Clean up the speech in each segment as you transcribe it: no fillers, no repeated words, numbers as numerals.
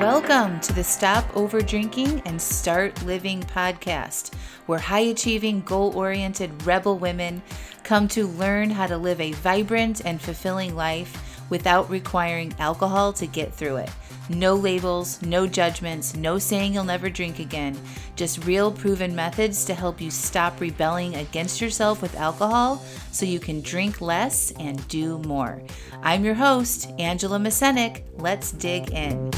Welcome to the Stop Over Drinking and Start Living podcast, where high-achieving, goal-oriented rebel women come to learn how to live a vibrant and fulfilling life without requiring alcohol to get through it. No labels, no judgments, no saying you'll never drink again. Just real proven methods to help you stop rebelling against yourself with alcohol so you can drink less and do more. I'm your host, Angela Mascenik. Let's dig in.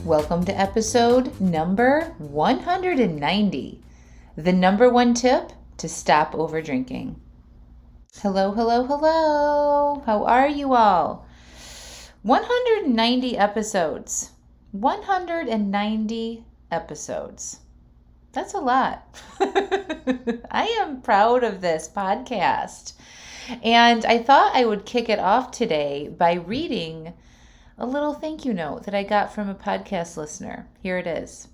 Welcome to episode number 190. The number one tip to stop over drinking. Hello. How are you all? 190 episodes. 190 episodes. That's a lot. I am proud of this podcast. And I thought I would kick it off today by reading a little thank you note that I got from a podcast listener. Here it is.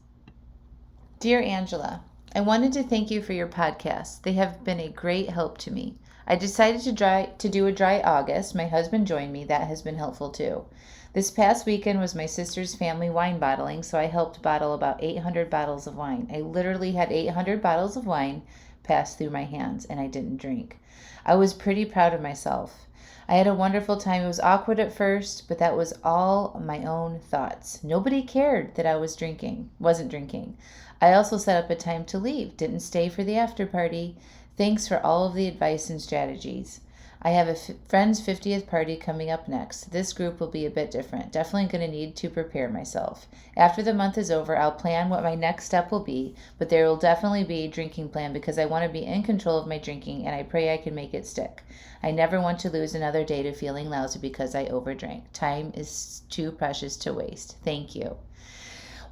Dear Angela, I wanted to thank you for your podcasts. They have been a great help to me. I decided to do a dry August. My husband joined me. That has been helpful too. This past weekend was my sister's family wine bottling, so I helped bottle about 800 bottles of wine. I literally had 800 bottles of wine pass through my hands, and I didn't drink. I was pretty proud of myself. I had a wonderful time. It was awkward at first, but that was all my own thoughts. Nobody cared that I wasn't drinking. I also set up a time to leave, didn't stay for the after party. Thanks for all of the advice and strategies. I have a friend's 50th party coming up next. This group will be a bit different. Definitely going to need to prepare myself. After the month is over, I'll plan what my next step will be, but there will definitely be a drinking plan because I want to be in control of my drinking and I pray I can make it stick. I never want to lose another day to feeling lousy because I overdrank. Time is too precious to waste. Thank you.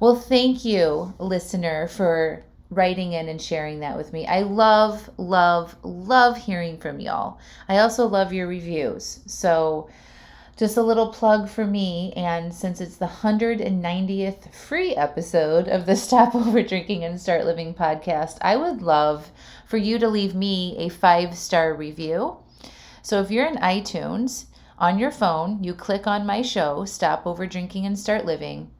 Well, thank you, listener, for writing in and sharing that with me. I love hearing from y'all. I also love your reviews. So just a little plug for me, and since it's the 190th free episode of the Stop Over Drinking and Start Living podcast, I would love for you to leave me a 5-star review. So if you're in iTunes, on your phone, you click on my show, Stop Over Drinking and Start Living,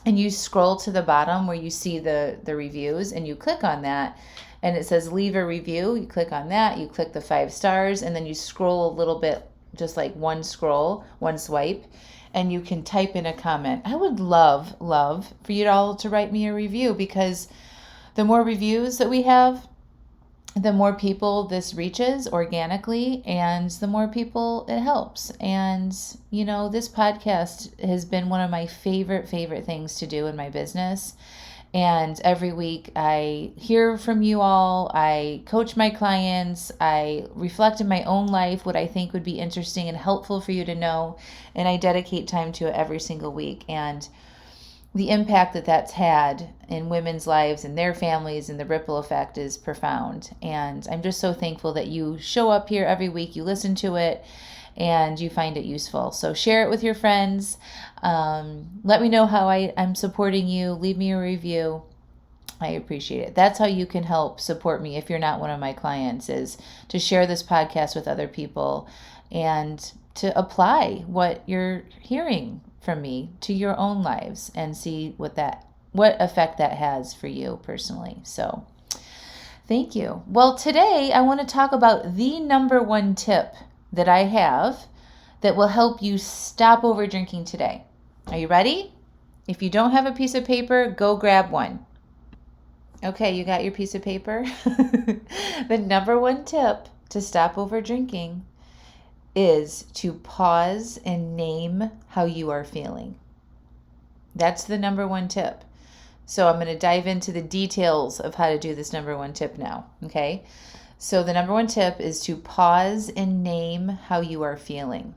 and you scroll to the bottom where you see the reviews, and you click on that, and it says leave a review. You click on that, you click the 5 stars, and then you scroll a little bit, just like one swipe, and you can type in a comment. I would love for you all to write me a review, because the more reviews that we have, the more people this reaches organically, and the more people it helps. And, you know, this podcast has been one of my favorite things to do in my business. And every week I hear from you all. I coach my clients. I reflect in my own life what I think would be interesting and helpful for you to know. And I dedicate time to it every single week. And the impact that that's had in women's lives and their families and the ripple effect is profound. And I'm just so thankful that you show up here every week, you listen to it, and you find it useful. So share it with your friends. Let me know how I'm supporting you. Leave me a review. I appreciate it. That's how you can help support me if you're not one of my clients, is to share this podcast with other people and to apply what you're hearing from me to your own lives and see what effect that has for you personally. So thank you. Well, today I want to talk about the number one tip that I have that will help you stop over drinking today. Are you ready? If you don't have a piece of paper, go grab one. Okay, you got your piece of paper? The number one tip to stop over drinking is to pause and name how you are feeling. That's the number one tip. So I'm going to dive into the details of how to do this number one tip now. Okay. So the number one tip is to pause and name how you are feeling.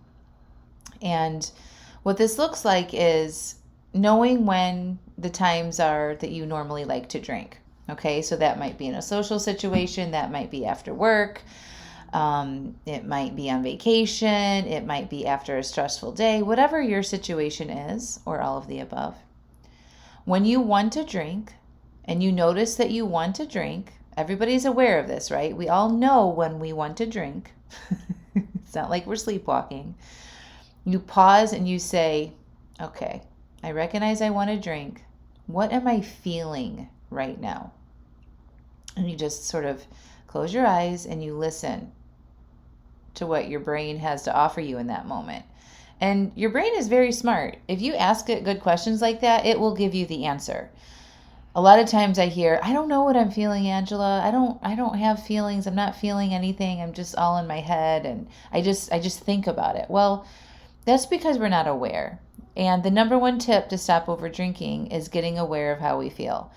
And what this looks like is knowing when the times are that you normally like to drink. Okay. So that might be in a social situation. That might be after work. It might be on vacation. It might be after a stressful day, whatever your situation is, or all of the above. When you want to drink and you notice that you want to drink, everybody's aware of this, right? We all know when we want to drink. It's not like we're sleepwalking. You pause and you say, okay, I recognize I want to drink. What am I feeling right now? And you just sort of close your eyes and you listen to what your brain has to offer you in that moment. And your brain is very smart. If you ask it good questions like that, it will give you the answer. A lot of times I hear, I don't know what I'm feeling, Angela. I don't have feelings. I'm not feeling anything. I'm just all in my head and I just think about it. Well, that's because we're not aware. And the number one tip to stop over drinking is getting aware of how we feel.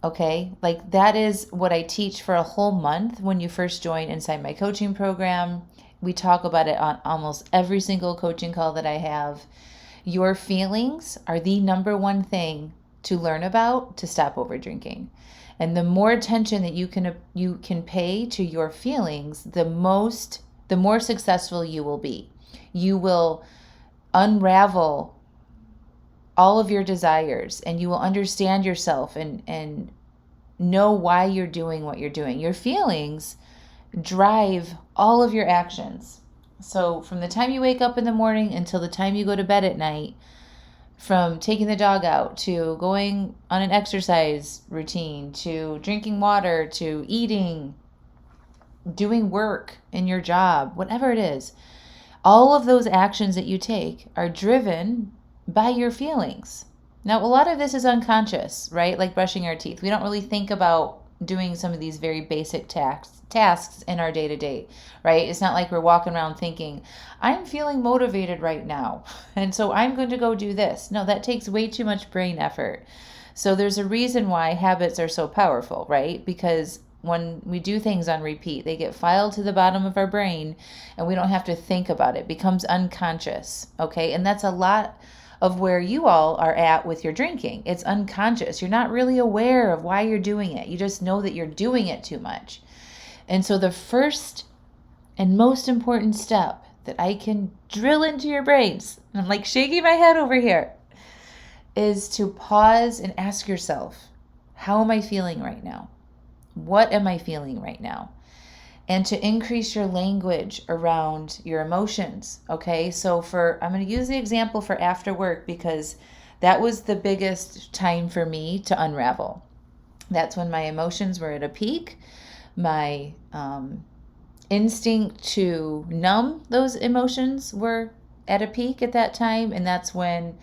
Okay, like that is what I teach for a whole month when you first join inside my coaching program. We talk about it on almost every single coaching call that I have. Your feelings are the number one thing to learn about to stop over drinking. And the more attention that you can pay to your feelings, the more successful you will be. You will unravel all of your desires and you will understand yourself and know why you're doing what you're doing. Your feelings drive all of your actions. So from the time you wake up in the morning until the time you go to bed at night, from taking the dog out to going on an exercise routine to drinking water to eating, doing work in your job, whatever it is, all of those actions that you take are driven by your feelings. Now, a lot of this is unconscious, right? Like brushing our teeth. We don't really think about doing some of these very basic tasks in our day-to-day, right? It's not like we're walking around thinking, I'm feeling motivated right now, and so I'm going to go do this. No, that takes way too much brain effort. So there's a reason why habits are so powerful, right? Because when we do things on repeat, they get filed to the bottom of our brain and we don't have to think about it. It becomes unconscious, okay? And that's a lot of where you all are at with your drinking. It's unconscious. You're not really aware of why you're doing it. You just know that you're doing it too much. And so the first and most important step that I can drill into your brains, and I'm like shaking my head over here, is to pause and ask yourself, how am I feeling right now? What am I feeling right now? And to increase your language around your emotions. Okay, so I'm going to use the example for after work because that was the biggest time for me to unravel. That's when my emotions were at a peak. My instinct to numb those emotions were at a peak at that time. And that's when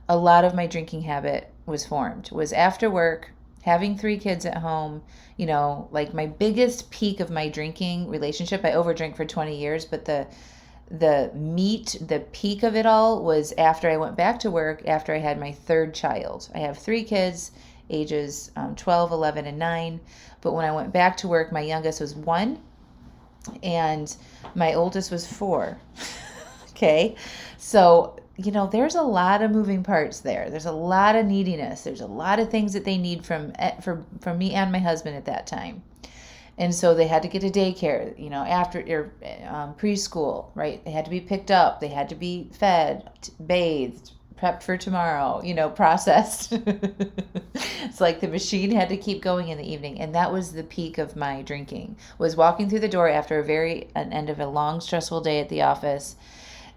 a lot of my drinking habit was formed, was after work, having 3 kids at home. You know, like my biggest peak of my drinking relationship, I overdrank for 20 years, but the peak of it all was after I went back to work, after I had my 3rd child. I have 3 kids, ages 12, 11, and 9. But when I went back to work, my youngest was 1 and my oldest was 4. Okay. So, you know, there's a lot of moving parts there. There's a lot of neediness. There's a lot of things that they need from me and my husband at that time. And so they had to get to daycare, you know, after preschool, right? They had to be picked up. They had to be fed, bathed, prepped for tomorrow, you know, processed. It's like the machine had to keep going in the evening. And that was the peak of my drinking, was walking through the door after an end of a long, stressful day at the office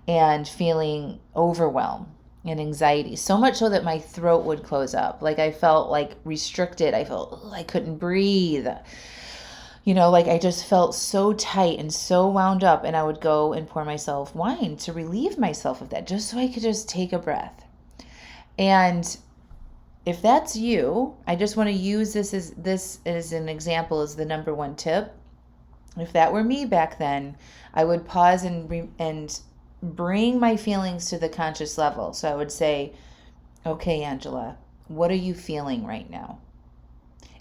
and feeling overwhelmed and anxiety, so much so that my throat would close up. Like I felt like restricted. I felt I couldn't breathe. You know, like I just felt so tight and so wound up, and I would go and pour myself wine to relieve myself of that, just so I could just take a breath. And if that's you, I just want to use this as an example, as the number one tip. If that were me back then, I would pause and bring my feelings to the conscious level. So I would say, okay, Angela, what are you feeling right now?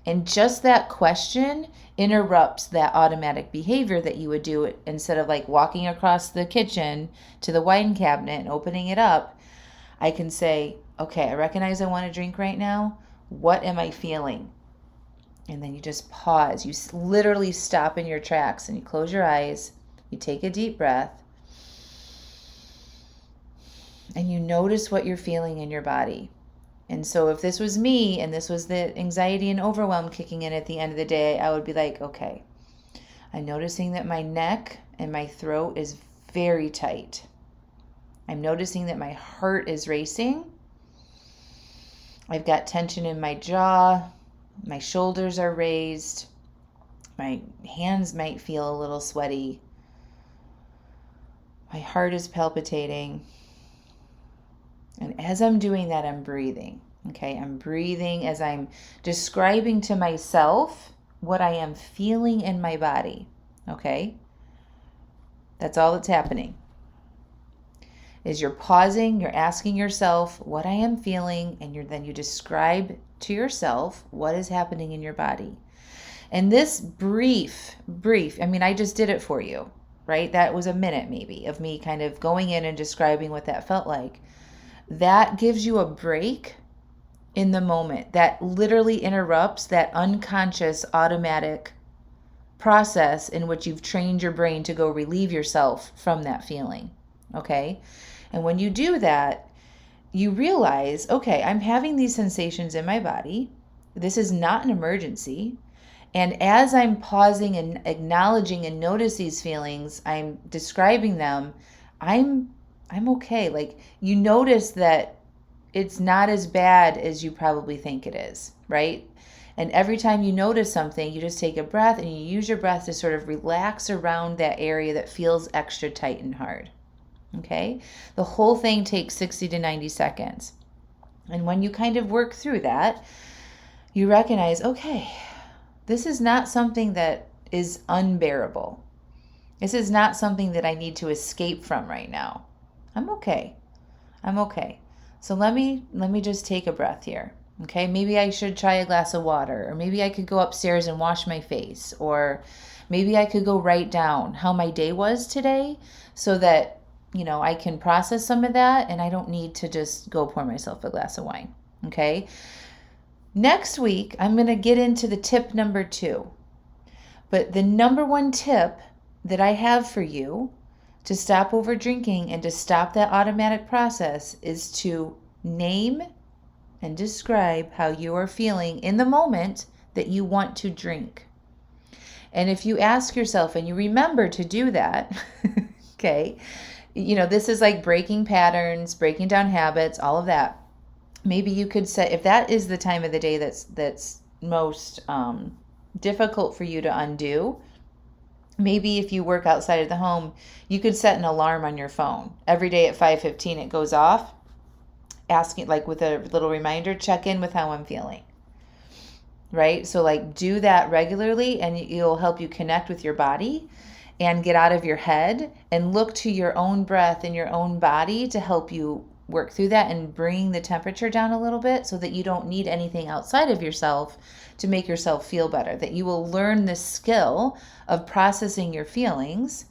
And just that question interrupts that automatic behavior that you would do instead of like walking across the kitchen to the wine cabinet and opening it up. I can say, okay, I recognize I want to drink right now. What am I feeling? And then you just pause. You literally stop in your tracks and you close your eyes. You take a deep breath. And you notice what you're feeling in your body. And so if this was me and this was the anxiety and overwhelm kicking in at the end of the day, I would be like, okay, I'm noticing that my neck and my throat is very tight. I'm noticing that my heart is racing. I've got tension in my jaw. My shoulders are raised. My hands might feel a little sweaty. My heart is palpitating. And as I'm doing that, I'm breathing. Okay, I'm breathing as I'm describing to myself what I am feeling in my body. Okay, that's all that's happening. Is you're pausing, you're asking yourself what I am feeling, and then you describe to yourself what is happening in your body. And this brief, I just did it for you, right? That was a minute maybe of me kind of going in and describing what that felt like. That gives you a break in the moment. That literally interrupts that unconscious automatic process in which you've trained your brain to go relieve yourself from that feeling. Okay? And when you do that, you realize, okay, I'm having these sensations in my body. This is not an emergency. And as I'm pausing and acknowledging and notice these feelings, I'm describing them, I'm okay. Like, you notice that it's not as bad as you probably think it is, right? And every time you notice something, you just take a breath and you use your breath to sort of relax around that area that feels extra tight and hard. Okay? The whole thing takes 60 to 90 seconds. And when you kind of work through that, you recognize, okay, this is not something that is unbearable. This is not something that I need to escape from right now. I'm okay. So let me just take a breath here. Okay? Maybe I should try a glass of water, or maybe I could go upstairs and wash my face, or maybe I could go write down how my day was today so that, I can process some of that and I don't need to just go pour myself a glass of wine. Okay? Next week, I'm going to get into the tip number 2. But the number 1 tip that I have for you to stop over drinking and to stop that automatic process is to name and describe how you are feeling in the moment that you want to drink. And if you ask yourself and you remember to do that, okay, this is like breaking patterns, breaking down habits, all of that. Maybe you could set, if that is the time of the day that's most difficult for you to undo, maybe if you work outside of the home, you could set an alarm on your phone. Every day at 5:15 it goes off, asking, like, with a little reminder, check in with how I'm feeling. Right? So like, do that regularly and it'll help you connect with your body and get out of your head and look to your own breath and your own body to help you work through that and bring the temperature down a little bit so that you don't need anything outside of yourself to make yourself feel better. That you will learn the skill of processing your feelings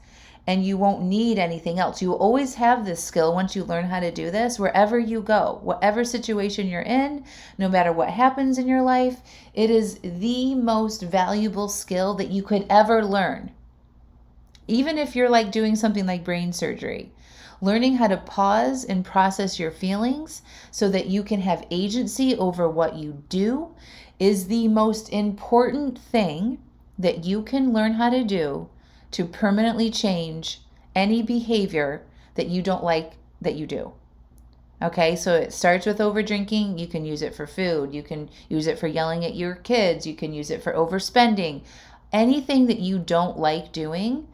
and you won't need anything else. You will always have this skill once you learn how to do this wherever you go, whatever situation you're in, no matter what happens in your life. It is the most valuable skill that you could ever learn. Even if you're like doing something like brain surgery, learning how to pause and process your feelings so that you can have agency over what you do is the most important thing that you can learn how to do to permanently change any behavior that you don't like that you do. Okay, so it starts with over drinking. You can use it for food. You can use it for yelling at your kids. You can use it for overspending. Anything that you don't like doing,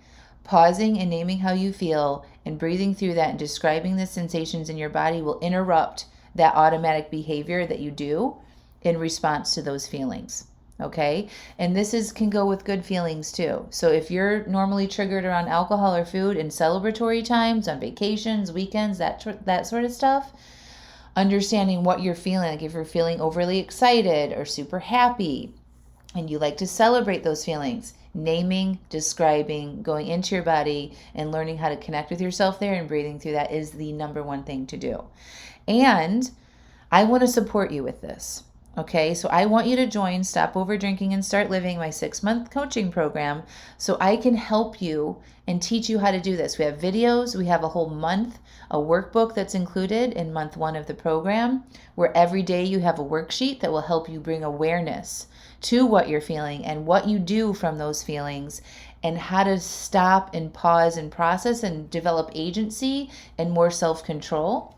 pausing and naming how you feel and breathing through that and describing the sensations in your body will interrupt that automatic behavior that you do in response to those feelings. Okay? And this can go with good feelings too. So if you're normally triggered around alcohol or food in celebratory times, on vacations, weekends, that sort of stuff, understanding what you're feeling, like if you're feeling overly excited or super happy and you like to celebrate those feelings, naming, describing, going into your body and learning how to connect with yourself there and breathing through that is the number 1 thing to do. And I want to support you with this. Okay, so I want you to join Stop Over Drinking and Start Living, my 6-month coaching program, so I can help you and teach you how to do this. We have videos, we have a whole month, a workbook that's included in month 1 of the program, where every day you have a worksheet that will help you bring awareness to what you're feeling and what you do from those feelings, and how to stop and pause and process and develop agency and more self-control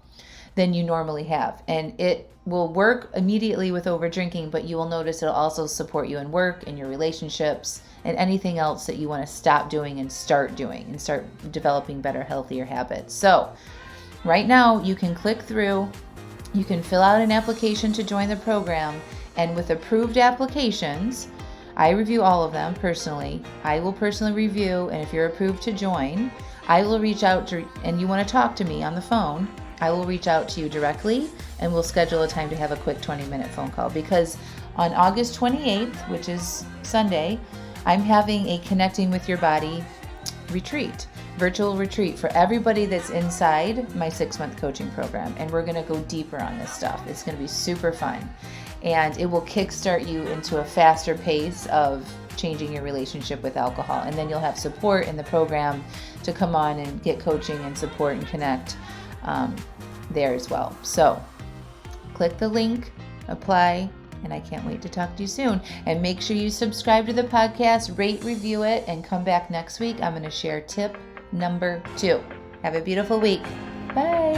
than you normally have. And it will work immediately with over drinking, but you will notice it'll also support you in work, in your relationships, and anything else that you want to stop doing and start doing and start developing better, healthier habits. So right now you can click through, you can fill out an application to join the program, and with approved applications, I review all of them personally. I will personally review, and if you're approved to join, I will reach out to, and you want to talk to me on the phone, I will reach out to you directly, and we'll schedule a time to have a quick 20-minute phone call, because on August 28th, which is Sunday, I'm having a Connecting with Your Body retreat, virtual retreat for everybody that's inside my 6-month coaching program. And we're going to go deeper on this stuff. It's going to be super fun. And it will kickstart you into a faster pace of changing your relationship with alcohol. And then you'll have support in the program to come on and get coaching and support and connect there as well. So click the link, apply, and I can't wait to talk to you soon. And make sure you subscribe to the podcast, rate, review it, and come back next week. I'm going to share tip number 2. Have a beautiful week. Bye.